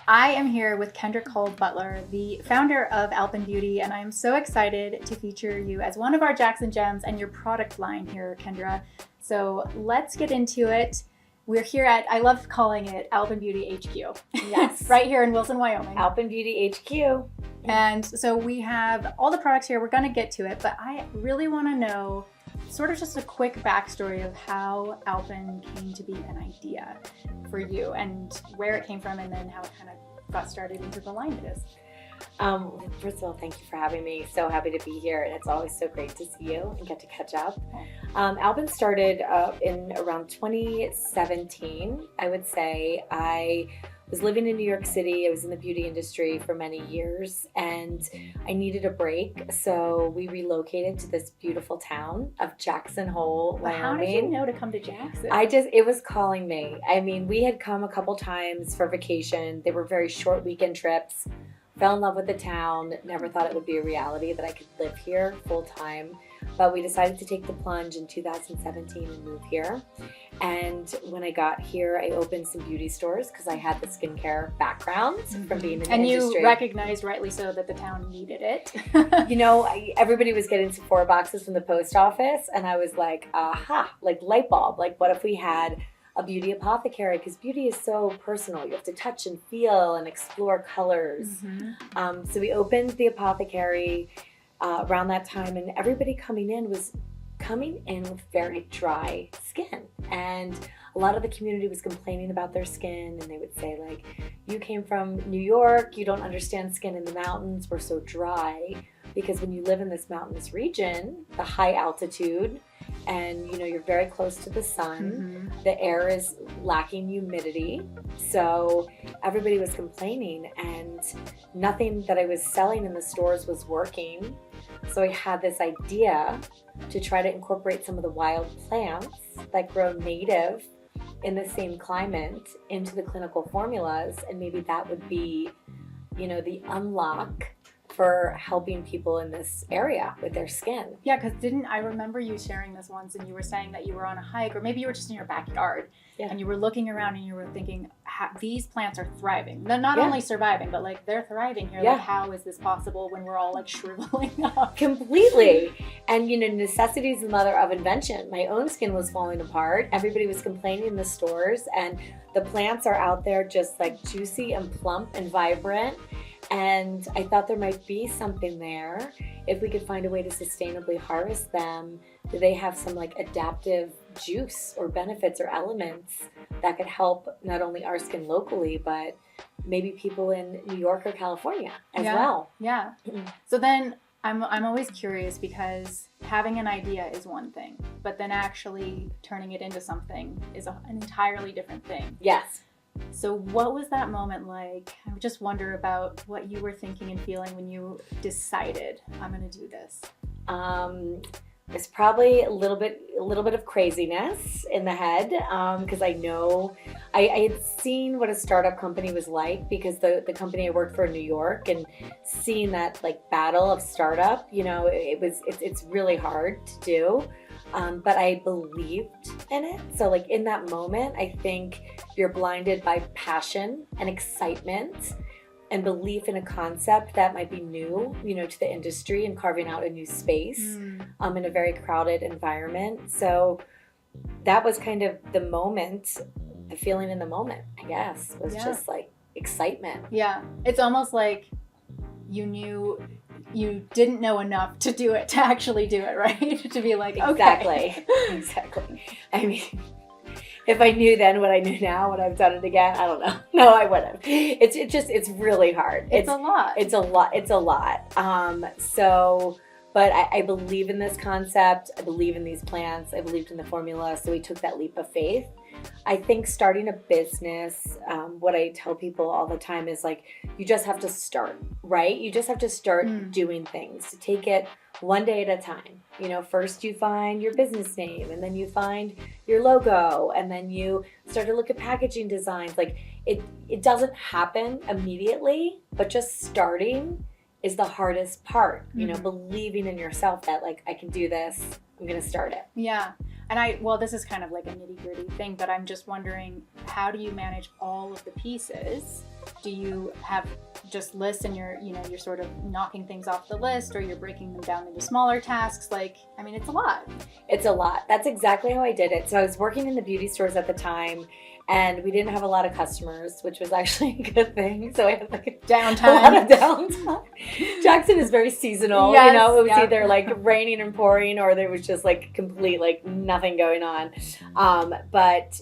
I am here with Kendra Kolb Butler, the founder of Alpyn Beauty, and I am so excited to feature you as one of our Jackson Gems and your product line here, Kendra. So let's get into it. We're here at, I love calling it Alpyn Beauty HQ. Yes. Right here in Wilson, Wyoming. Alpyn Beauty HQ. And so we have all the products here. We're going to get to it, but I really want to know sort of just a quick backstory of how Alpyn came to be an idea for you and where it came from and then how it kind of got started into the line it is. First of all, thank you for having me. So happy to be here. It's always so great to see you and get to catch up. Alpyn started in around 2017, I would say. I was living in New York City. I was in the beauty industry for many years and I needed a break. So we relocated to this beautiful town of Jackson Hole, Wyoming. How did you know to come to Jackson? It was calling me. I mean, we had come a couple times for vacation. They were very short weekend trips. Fell in love with the town. Never thought it would be a reality that I could live here full time. But we decided to take the plunge in 2017 and move here. And when I got here, I opened some beauty stores because I had the skincare background from being in the industry. And you recognized, rightly so, that the town needed it. You know, everybody was getting Sephora boxes from the post office. And I was like, aha, like light bulb. Like, what if we had a beauty apothecary? Because beauty is so personal. You have to touch and feel and explore colors. So we opened the apothecary around that time, and everybody coming in was coming in with very dry skin, and a lot of the community was complaining about their skin, and they would say, like, you came from New York, you don't understand skin in the mountains, we're so dry. Because when you live in this mountainous region, the high altitude, and you know, you're very close to the sun, the air is lacking humidity, so everybody was complaining and nothing that I was selling in the stores was working. So I had this idea to try to incorporate some of the wild plants that grow native in the same climate into the clinical formulas, and maybe that would be, you know, the unlock for helping people in this area with their skin. Yeah, because I remember you sharing this once, and you were saying that you were on a hike, or maybe you were just in your backyard, and you were looking around and you were thinking, these plants are thriving. They're not only surviving, but like they're thriving here. Like, how is this possible when we're all like shriveling up? Completely. And you know, necessity is the mother of invention. My own skin was falling apart. Everybody was complaining in the stores, and the plants are out there just like juicy and plump and vibrant. And I thought there might be something there if we could find a way to sustainably harvest them. Do they have some like adaptive juice or benefits or elements that could help not only our skin locally, but maybe people in New York or California as well? Yeah. So then I'm always curious, because having an idea is one thing, but then actually turning it into something is an entirely different thing. Yes. So what was that moment like? I just wonder about what you were thinking and feeling when you decided, I'm going to do this. It's probably a little bit of craziness in the head, because I know I had seen what a startup company was like, because the company I worked for in New York, and seeing that like battle of startup, you know, it's really hard to do. But I believed in it. So like in that moment, I think you're blinded by passion and excitement and belief in a concept that might be new, you know, to the industry, and carving out a new space in a very crowded environment. So that was kind of the moment, the feeling in the moment, I guess, was just like excitement. Yeah. It's almost like you knew you didn't know enough to do it, to actually do it, right? To be like, okay. Exactly. I mean, if I knew then what I knew now, would I've done it again? I don't know. No, I wouldn't. It's really hard. It's a lot. It's a lot. But I believe in this concept. I believe in these plants. I believed in the formula. So we took that leap of faith. I think starting a business, what I tell people all the time is like, you just have to start, right? You just have to start doing things. To take it one day at a time. You know, first you find your business name, and then you find your logo, and then you start to look at packaging designs. Like it doesn't happen immediately, but just starting is the hardest part. You know, believing in yourself that like, I can do this. I'm going to start it. Yeah. And well, this is kind of like a nitty gritty thing, but I'm just wondering, how do you manage all of the pieces do you have just lists and you're sort of knocking things off the list, or you're breaking them down into smaller tasks? Like, I mean, it's a lot. It's a lot. That's exactly how I did it. So I was working in the beauty stores at the time, and we didn't have a lot of customers, which was actually a good thing. So I had like a lot of downtime. Jackson is very seasonal. Yes, you know, it was either like raining and pouring, or there was just like complete like nothing going on. But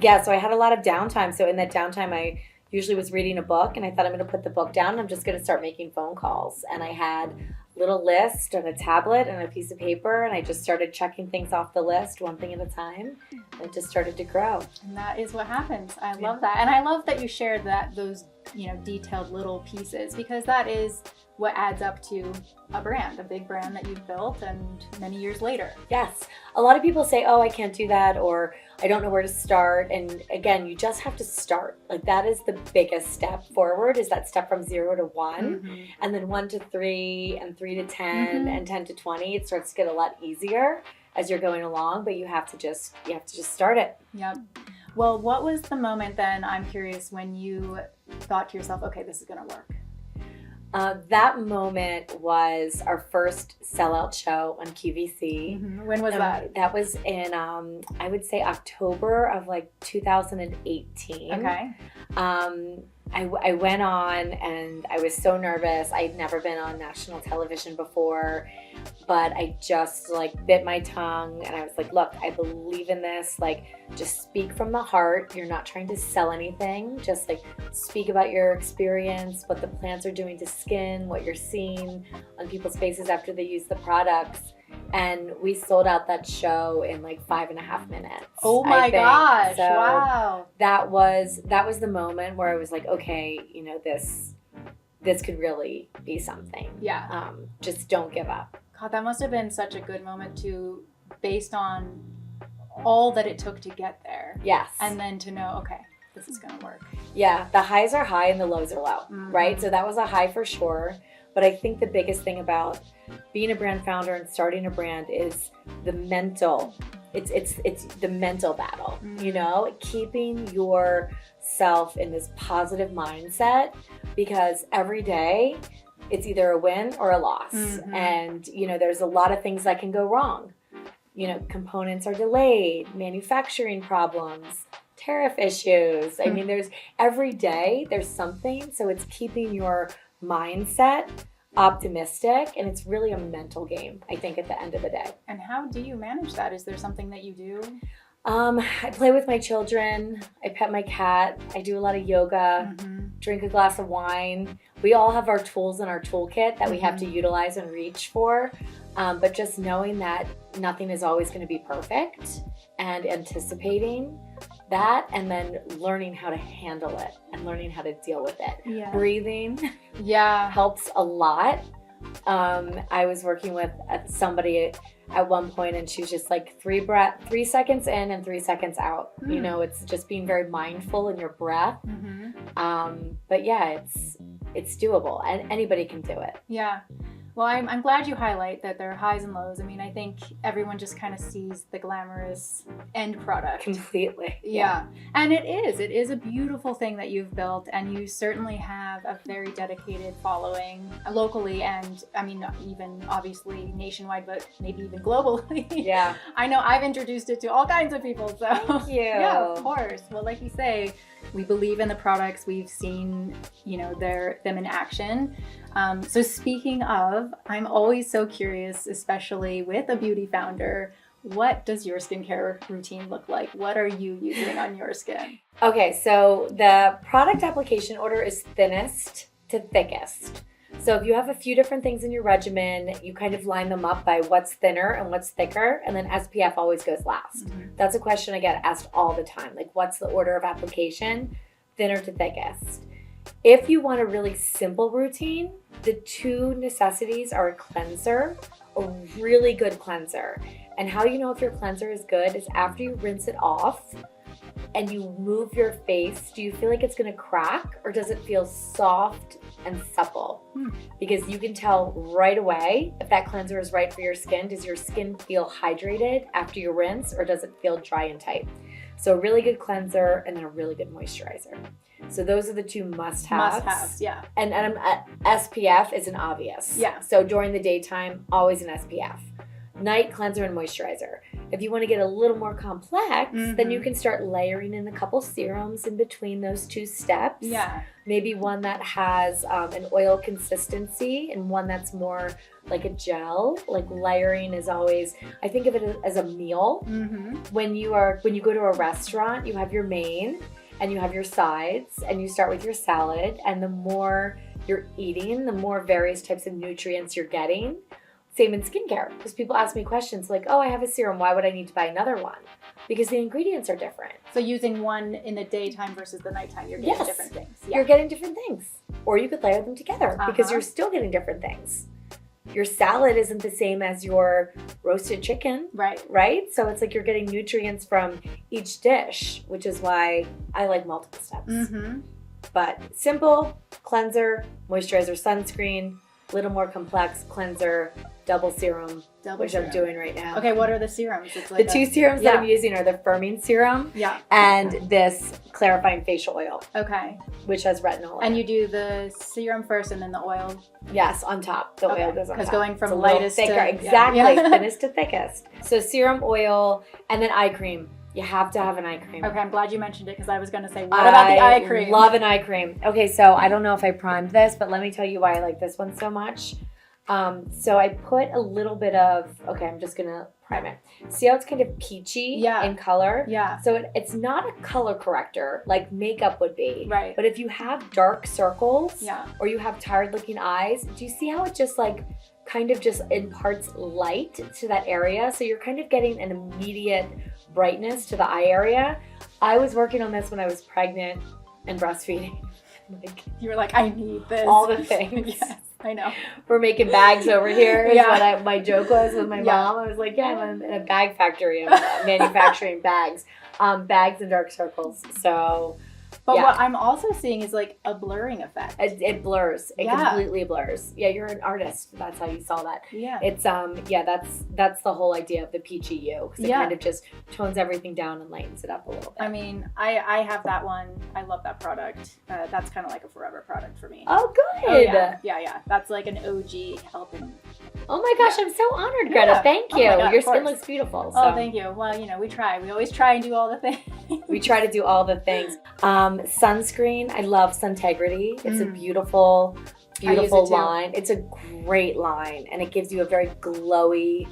yeah, so I had a lot of downtime. So in that downtime, I usually was reading a book, and I thought, I'm going to put the book down and I'm just going to start making phone calls. And I had a little list and a tablet and a piece of paper, and I just started checking things off the list one thing at a time. And it just started to grow. And that is what happens. I love that. And I love that you shared those detailed little pieces, because that is what adds up to a brand, a big brand that you've built and many years later. Yes. A lot of people say, oh, I can't do that, or I don't know where to start. And again, you just have to start. Like, that is the biggest step forward, is that step from 0 to 1, and then 1 to 3, and 3 to 10, and 10 to 20. It starts to get a lot easier as you're going along, but you have to just start it. Yep. Well, what was the moment then, I'm curious, when you thought to yourself, okay, this is going to work? That moment was our first sellout show on QVC. When was that? That was in, I would say October of like 2018. Okay. I went on, and I was so nervous. I'd never been on national television before, but I just like bit my tongue, and I was like, look, I believe in this. Like, just speak from the heart. You're not trying to sell anything. Just like speak about your experience, what the plants are doing to skin, what you're seeing on people's faces after they use the products. And we sold out that show in like 5.5 minutes. Oh my gosh. So wow. That was the moment where I was like, okay, this could really be something. Yeah. Just don't give up. God, that must have been such a good moment too, based on all that it took to get there. Yes. And then to know, okay, this is going to work. Yeah. The highs are high and the lows are low, right? So that was a high for sure. But I think the biggest thing about being a brand founder and starting a brand is the mental. It's the mental battle, keeping yourself in this positive mindset, because every day it's either a win or a loss. And, there's a lot of things that can go wrong. Components are delayed, manufacturing problems, tariff issues. I mean, every day there's something. So it's keeping your mindset optimistic, and it's really a mental game, I think, at the end of the day. And how do you manage that? Is there something that you do? I play with my children. I pet my cat. I do a lot of yoga, drink a glass of wine. We all have our tools in our toolkit that we have to utilize and reach for. But just knowing that nothing is always going to be perfect, and anticipating that, and then learning how to handle it and learning how to deal with it. Yeah. Breathing helps a lot. I was working with somebody at one point, and she was just like 3 seconds in and 3 seconds out. It's just being very mindful in your breath. But yeah, it's doable, and anybody can do it. Yeah. Well, I'm glad you highlight that there are highs and lows. I mean, I think everyone just kind of sees the glamorous end product. Completely. Yeah. And it is a beautiful thing that you've built, and you certainly have a very dedicated following locally, and I mean, not even obviously nationwide, but maybe even globally. Yeah. I know I've introduced it to all kinds of people, so. Thank you. Yeah, of course. Well, like you say, we believe in the products. We've seen, them in action. So speaking of, I'm always so curious, especially with a beauty founder, what does your skincare routine look like? What are you using on your skin? Okay, so the product application order is thinnest to thickest. So if you have a few different things in your regimen, you kind of line them up by what's thinner and what's thicker, and then SPF always goes last. That's a question I get asked all the time. Like, what's the order of application? Thinner to thickest. If you want a really simple routine, the 2 necessities are a cleanser, a really good cleanser. And how you know if your cleanser is good is after you rinse it off and you move your face, do you feel like it's going to crack, or does it feel soft and supple? Because you can tell right away if that cleanser is right for your skin. Does your skin feel hydrated after you rinse, or does it feel dry and tight? So a really good cleanser, and then a really good moisturizer. So those are the two must-haves. Must-haves, yeah. And SPF is an obvious. Yeah. So during the daytime, always an SPF. Night cleanser and moisturizer. If you want to get a little more complex, then you can start layering in a couple serums in between those two steps. Yeah. Maybe one that has an oil consistency and one that's more like a gel. Like layering is always, I think of it as a meal. When you go to a restaurant, you have your main and you have your sides and you start with your salad, and the more you're eating, the more various types of nutrients you're getting. Same in skincare, because people ask me questions like, oh, I have a serum, why would I need to buy another one? Because the ingredients are different. So using one in the daytime versus the nighttime, you're getting different things. Yeah. You're getting different things. Or you could layer them together because you're still getting different things. Your salad isn't the same as your roasted chicken. Right? So it's like you're getting nutrients from each dish, which is why I like multiple steps. But simple, cleanser, moisturizer, sunscreen, little more complex, cleanser, double serum, which I'm doing right now. Okay, what are the serums? It's like the two serums that I'm using are the firming serum and this clarifying facial oil. Okay. Which has retinol in And it. you do the serum first and then the oil? Yes, on top. The oil goes on top. Because going from it's lightest thicker. to... Exactly, thinnest to thickest. So serum, oil, and then eye cream. You have to have an eye cream. Okay, I'm glad you mentioned it because I was going to say, what about the eye cream? I love an eye cream. Okay, so I don't know if I primed this, but let me tell you why I like this one so much. So I put a little bit of, okay, I'm just going to prime it. See how it's kind of peachy in color? Yeah. So it's not a color corrector like makeup would be. Right. But if you have dark circles or you have tired looking eyes, do you see how it just like kind of just imparts light to that area? So you're kind of getting an immediate brightness to the eye area. I was working on this when I was pregnant and breastfeeding. Like, you were like, I need this. All the things. Yes, I know. We're making bags over here is what my joke was with my mom. I was like, yeah, I'm in a bag factory. I'm manufacturing bags. Bags and dark circles. So... But what I'm also seeing is like a blurring effect. It blurs. It completely blurs. Yeah, you're an artist. That's how you saw that. Yeah. It's that's the whole idea of the peachy you. Because it kind of just tones everything down and lightens it up a little bit. I mean, I have that one. I love that product. That's kind of like a forever product for me. Oh, good. Oh, yeah. That's like an OG Alpyn. Oh my gosh, I'm so honored, Greta. Thank you. God, your skin looks beautiful. So. Oh, thank you. Well, we try. We always try and do all the things. We try to do all the things. Sunscreen, I love Suntegrity. It's a beautiful line. It's a great line, and it gives you a very glowy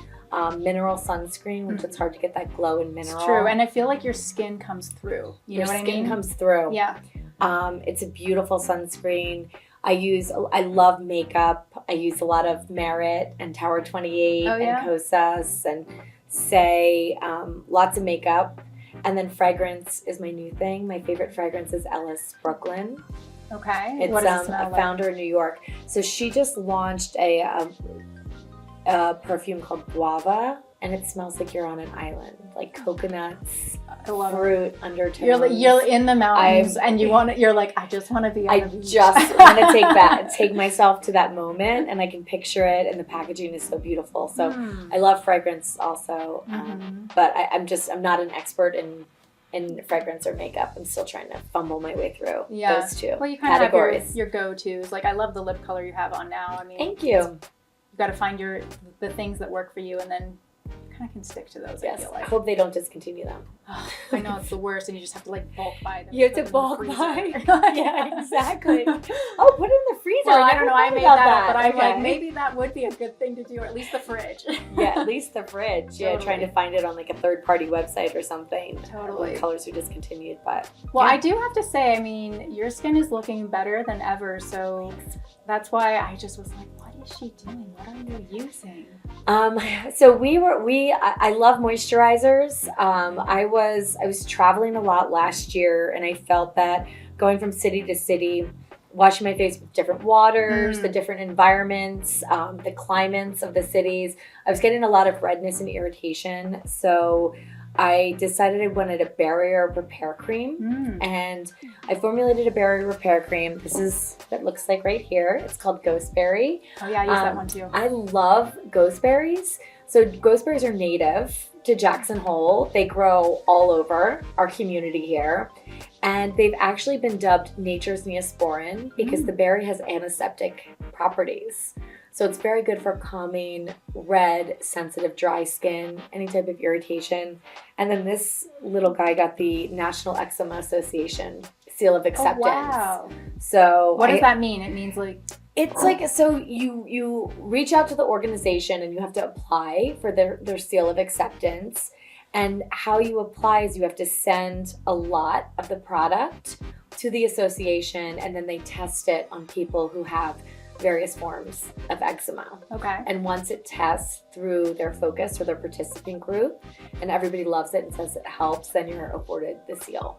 mineral sunscreen, which it's hard to get that glow in mineral. It's true, and I feel like your skin comes through. Your skin comes through. Yeah. It's a beautiful sunscreen. I love makeup. I use a lot of Merit and Tower 28 and Kosas and Say, lots of makeup. And then fragrance is my new thing. My favorite fragrance is Ellis Brooklyn. Okay. It's what does it smell a founder in New York. So she just launched a perfume called Guava, and it smells like you're on an island, like coconuts, fruit, undertones. You're in the mountains, and you're like, I just want to be on the beach. I just want to take myself to that moment, and I can picture it, and the packaging is so beautiful. So I love fragrance also, but I'm not an expert in fragrance or makeup. I'm still trying to fumble my way through those two well, you kind categories. Of have your go-tos. Like, I love the lip color you have on now. I mean, thank you. You've got to find the things that work for you, and then kind of can stick to those. Yes, I feel like. I hope they don't discontinue them. I know it's the worst, and you just have to like bulk buy them. You have to bulk buy. Yeah, exactly. Oh, put it in the freezer. Well, I don't know. I made that up, but I'm okay. like, maybe that would be a good thing to do, or at least the fridge. Yeah, at least the fridge. Yeah, trying to find it on like a third-party website or something. Totally. When colors are discontinued, but. Well, I do have to say, I mean, your skin is looking better than ever, so that's why I just was like, what is she doing? What are you using? So I love moisturizers. I was traveling a lot last year, and I felt that going from city to city, washing my face with different waters, the different environments, the climates of the cities, I was getting a lot of redness and irritation. So I decided I wanted a barrier repair cream, and I formulated a barrier repair cream. This is what it looks like right here. It's called Ghosteberry. Oh yeah, I use that one too. I love ghosteberries. So ghosteberries are native to Jackson Hole. They grow all over our community here. And they've actually been dubbed nature's Neosporin because the berry has antiseptic properties. So it's very good for calming red, sensitive, dry skin, any type of irritation. And then this little guy got the National Eczema Association seal of acceptance. Oh, wow. So what does that mean? It means like... It's like, so you reach out to the organization and you have to apply for their seal of acceptance. And how you apply is you have to send a lot of the product to the association, and then they test it on people who have various forms of eczema. Okay. And once it tests through their focus or their participant group, and everybody loves it and says it helps, then you're awarded the seal.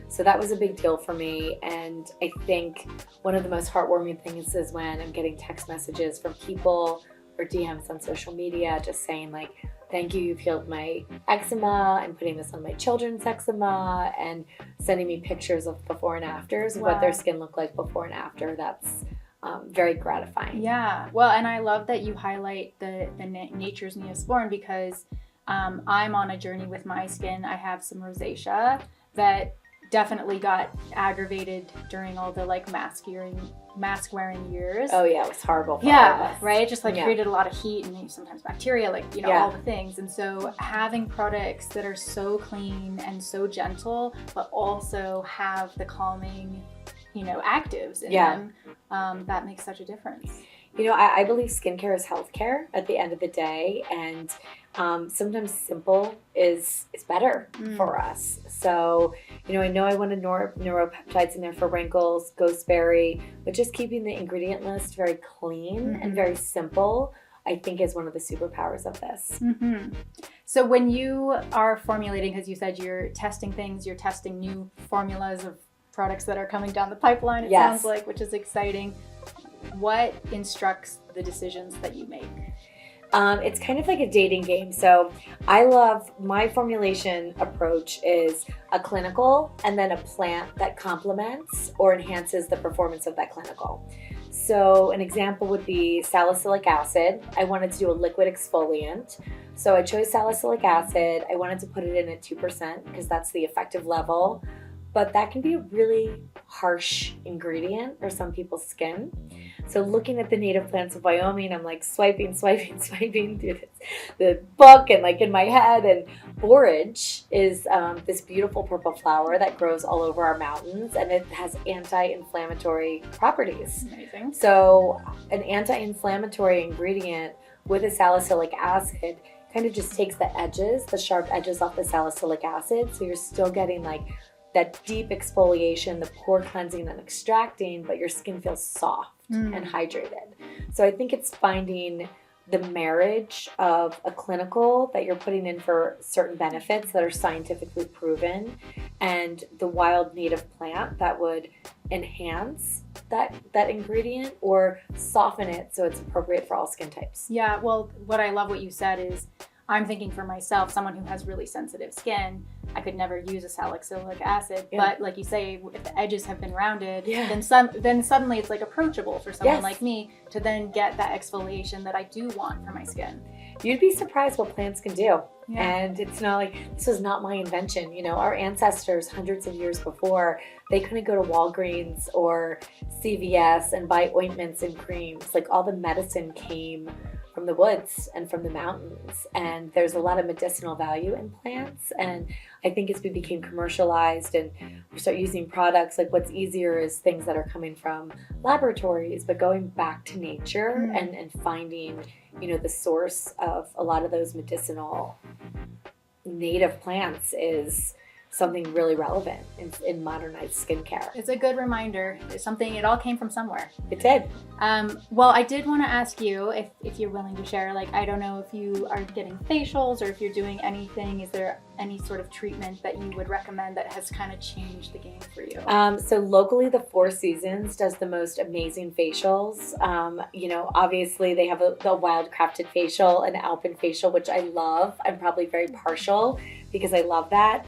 So that was a big deal for me. And I think one of the most heartwarming things is when I'm getting text messages from people or DMs on social media just saying like, thank you, you've healed my eczema. I'm putting this on my children's eczema, and sending me pictures of before and afters of what their skin looked like before and after. That's very gratifying. Yeah. Well, and I love that you highlight the nature's Neosporin because I'm on a journey with my skin. I have some rosacea that definitely got aggravated during all the like mask wearing years. Oh yeah, it was horrible for all of us. Right? It just like created a lot of heat and sometimes bacteria, like, you know, all the things. And so having products that are so clean and so gentle, but also have the calming, you know, actives in them, that makes such a difference. You know, I believe skincare is healthcare at the end of the day, and sometimes simple is better for us. So, you know I wanted neuropeptides in there for wrinkles, ghosteberry, but just keeping the ingredient list very clean and very simple, I think is one of the superpowers of this. So when you are formulating, because you said you're testing things, you're testing new formulas of products that are coming down the pipeline, it sounds like, which is exciting. What instructs the decisions that you make? It's kind of like a dating game. So I love my formulation approach is a clinical and then a plant that complements or enhances the performance of that clinical. So an example would be salicylic acid. I wanted to do a liquid exfoliant. So I chose salicylic acid. I wanted to put it in at 2% because that's the effective level. But that can be a really harsh ingredient for some people's skin. So looking at the native plants of Wyoming, I'm like swiping through the book and like in my head. And borage is this beautiful purple flower that grows all over our mountains, and it has anti-inflammatory properties. Amazing. So an anti-inflammatory ingredient with a salicylic acid kind of just takes the sharp edges off the salicylic acid. So you're still getting like that deep exfoliation, the pore cleansing and extracting, but your skin feels soft and hydrated. So I think it's finding the marriage of a clinical that you're putting in for certain benefits that are scientifically proven, and the wild native plant that would enhance that ingredient or soften it so it's appropriate for all skin types. Yeah, well, what I love what you said is, I'm thinking for myself, someone who has really sensitive skin, I could never use a salicylic acid. But like you say, if the edges have been rounded, then suddenly it's like approachable for someone like me to then get that exfoliation that I do want for my skin. You'd be surprised what plants can do. And it's not like, this was not my invention. You know, our ancestors hundreds of years before, they couldn't go to Walgreens or CVS and buy ointments and creams. Like all the medicine came from the woods and from the mountains, and there's a lot of medicinal value in plants. And I think as we became commercialized and we start using products, like what's easier is things that are coming from laboratories, but going back to nature and finding, you know, the source of a lot of those medicinal native plants is something really relevant in modernized skincare. It's a good reminder. It's something, it all came from somewhere. It did. Well, I did want to ask you if you're willing to share, like, I don't know if you are getting facials or if you're doing anything. Is there any sort of treatment that you would recommend that has kind of changed the game for you? So locally, the Four Seasons does the most amazing facials. You know, obviously they have the wildcrafted facial and Alpyn facial, which I love. I'm probably very partial because I love that.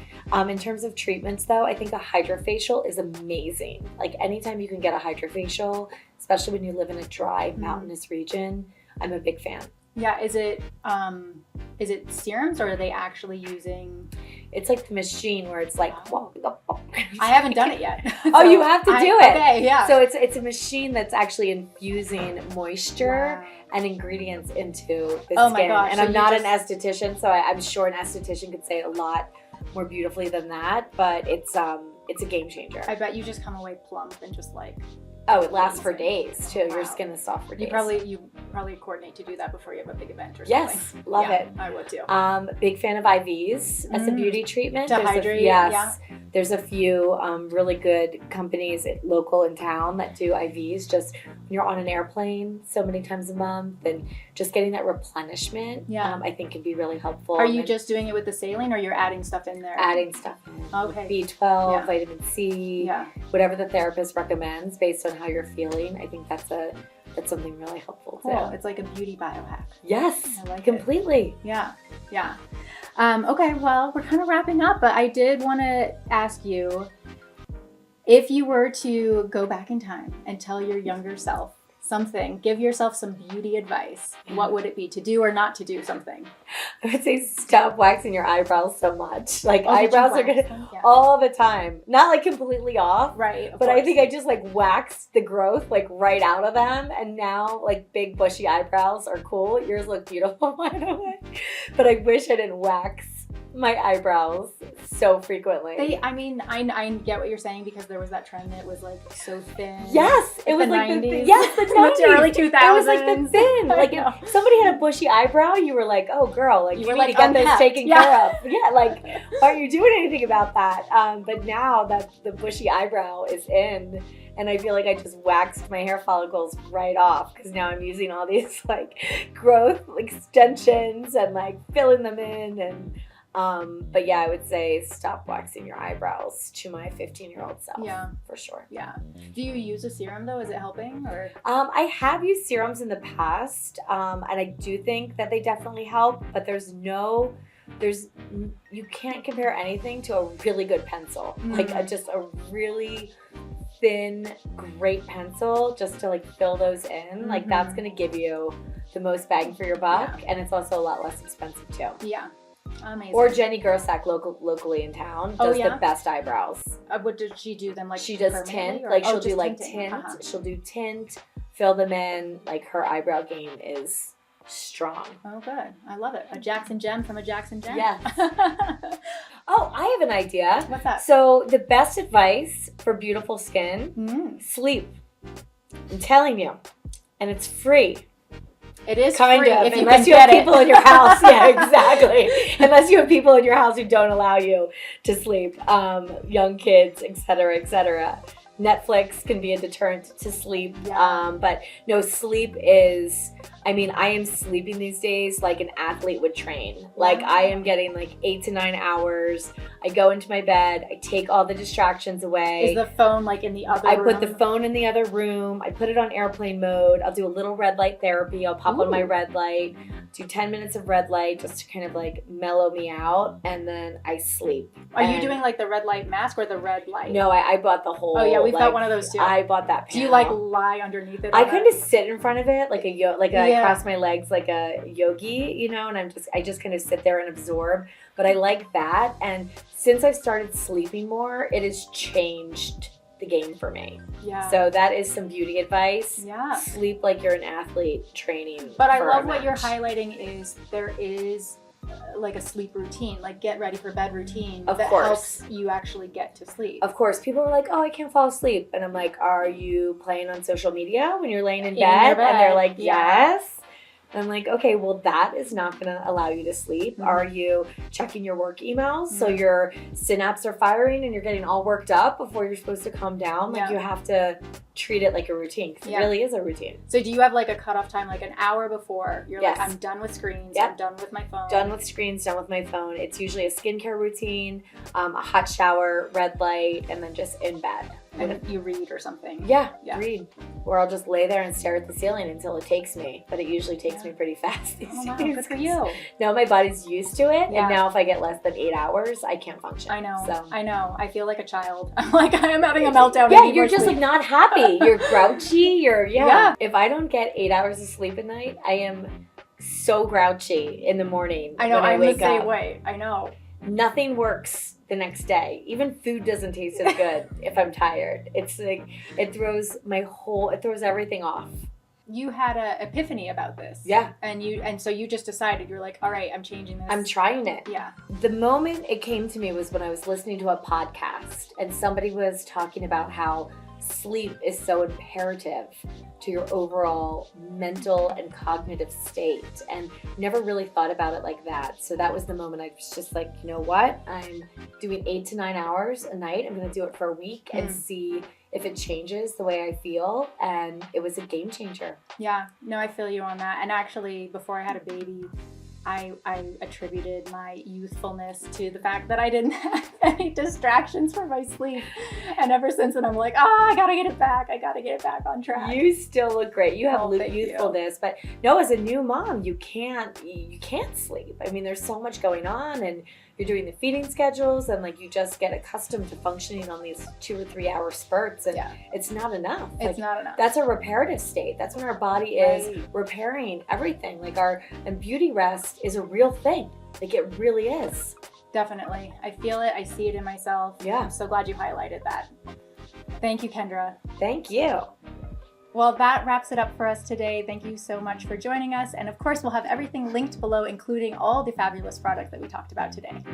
In terms of treatments though, I think a hydrofacial is amazing. Like anytime you can get a hydrofacial, especially when you live in a dry mountainous region, I'm a big fan. Yeah, is it serums, or are they actually using? It's like the machine where it's like. I haven't done it yet. Oh, you have to do it. Okay, yeah. So it's a machine that's actually infusing moisture and ingredients into the Oh skin. my gosh! And so I'm not an esthetician, so I'm sure an esthetician could say it a lot more beautifully than that. But it's a game changer. I bet you just come away plump and just like. Oh, it lasts for days too. Wow. Your skin is soft for days. You probably coordinate to do that before you have a big event or something. Yes, love it. I would too. Big fan of IVs as a beauty treatment. To hydrate. Yes, there's a few really good companies local in town that do IVs. Just when you're on an airplane so many times a month, and just getting that replenishment. I think can be really helpful. Are you just doing it with the saline, or you're adding stuff in there? Adding stuff in. Okay. B12, vitamin C, Yeah. whatever the therapist recommends based on how you're feeling. I think that's something really helpful too. Cool. It's like a beauty biohack. Yes, I like completely. Yeah. Okay, well, we're kind of wrapping up, but I did want to ask you, if you were to go back in time and tell your younger self something, give yourself some beauty advice, what would it be? To do or not to do something? I would say stop waxing your eyebrows so much. Like eyebrows are gonna all the time. Not like completely off. Right. But I think I just like waxed the growth like right out of them, and now like big bushy eyebrows are cool. Yours look beautiful, by the way. But I wish I didn't wax my eyebrows so frequently. I get what you're saying, because there was that trend that was like so thin. Yes, it was the like 90s. the 90s. The early 2000s. It was like the thin. Like if somebody had a bushy eyebrow, you were like, oh girl, like you need to get this taken care of. Yeah, like why aren't you doing anything about that? But now that the bushy eyebrow is in, and I feel like I just waxed my hair follicles right off, because now I'm using all these like growth extensions and like filling them in. And but yeah, I would say stop waxing your eyebrows to my 15-year-old self. Yeah, for sure. Yeah. Do you use a serum though? Is it helping, or? I have used serums in the past, and I do think that they definitely help. But you can't compare anything to a really good pencil, like just a really thin, great pencil, just to like fill those in. Like that's gonna give you the most bang for your buck, and it's also a lot less expensive too. Yeah. Amazing. Or Jenny Gersak locally in town does the best eyebrows. What did she do them? Like she does tint. Like she'll do like tint. She'll do tint, fill them in. Like her eyebrow game is strong. Oh, good. I love it. A Jackson gem from a Jackson gem. Yeah. Oh, I have an idea. What's that? So the best advice for beautiful skin: sleep. I'm telling you, and it's free. It is kind free of, if you unless you have people in your house. Yeah, exactly. Unless you have people in your house who don't allow you to sleep, young kids, etc., etc. Netflix can be a deterrent to sleep, but no, sleep is. I mean, I am sleeping these days like an athlete would train. Like I am getting like 8 to 9 hours. I go into my bed. I take all the distractions away. Is the phone like in the other room? I put the phone in the other room. I put it on airplane mode. I'll do a little red light therapy. I'll pop on my red light, do 10 minutes of red light just to kind of like mellow me out, and then I sleep. Are you doing like the red light mask or the red light? No, I bought the whole. Oh yeah, we've got one of those too. I bought that panel. Do you like lie underneath it? I kind of sit in front of it like I cross my legs like a yogi, you know, and I just kind of sit there and absorb. But I like that, and since I've started sleeping more, it has changed the game for me. Yeah. So that is some beauty advice. Yeah. Sleep like you're an athlete training. But I love what you're highlighting is there is like a sleep routine, like get ready for bed routine that helps you actually get to sleep. Of course. People are like, oh, I can't fall asleep. And I'm like, are you playing on social media when you're laying in bed? And they're like, yes. And I'm like, okay, well, that is not going to allow you to sleep. Are you checking your work emails? So your synapses are firing and you're getting all worked up before you're supposed to calm down. Like you have to treat it like a routine, because it really is a routine. So do you have like a cutoff time, like an hour before you're like, I'm done with screens, I'm done with my phone? Done with screens, done with my phone. It's usually a skincare routine, a hot shower, red light, and then just in bed. And you read or something. Yeah, read. Or I'll just lay there and stare at the ceiling until it takes me. But it usually takes me pretty fast these days. Wow, good for you. Now my body's used to it. And now if I get less than 8 hours, I can't function. I know. So. I know. I feel like a child. I'm like, I am having a meltdown. Yeah, you're just like not happy. You're grouchy. You're, If I don't get 8 hours of sleep a night, I am so grouchy in the morning. I know, when I I'm the wake same up. way. I know. Nothing works the next day. Even food doesn't taste as good if I'm tired. It's like it throws everything off. You had an epiphany about this. Yeah. And so you just decided, you're like, all right, I'm changing this. I'm trying it. Yeah. The moment it came to me was when I was listening to a podcast and somebody was talking about how sleep is so imperative to your overall mental and cognitive state, and never really thought about it like that. So that was the moment I was just like, you know what? I'm doing 8 to 9 hours a night. I'm going to do it for a week and see if it changes the way I feel. And it was a game changer. Yeah. No, I feel you on that. And actually, before I had a baby, I attributed my youthfulness to the fact that I didn't have any distractions for my sleep. And ever since then, I'm like, I gotta get it back. I gotta get it back on track. You still look great. You have Thank youthfulness, but no, as a new mom, you can't sleep. I mean, there's so much going on, and you're doing the feeding schedules, and like you just get accustomed to functioning on these 2 or 3 hour spurts, and it's not enough. It's not enough. That's a reparative state. That's when our body is repairing everything. Like and beauty rest is a real thing. Like it really is. Definitely. I feel it. I see it in myself. Yeah. I'm so glad you highlighted that. Thank you, Kendra. Thank you. Well, that wraps it up for us today. Thank you so much for joining us. And of course, we'll have everything linked below, including all the fabulous products that we talked about today.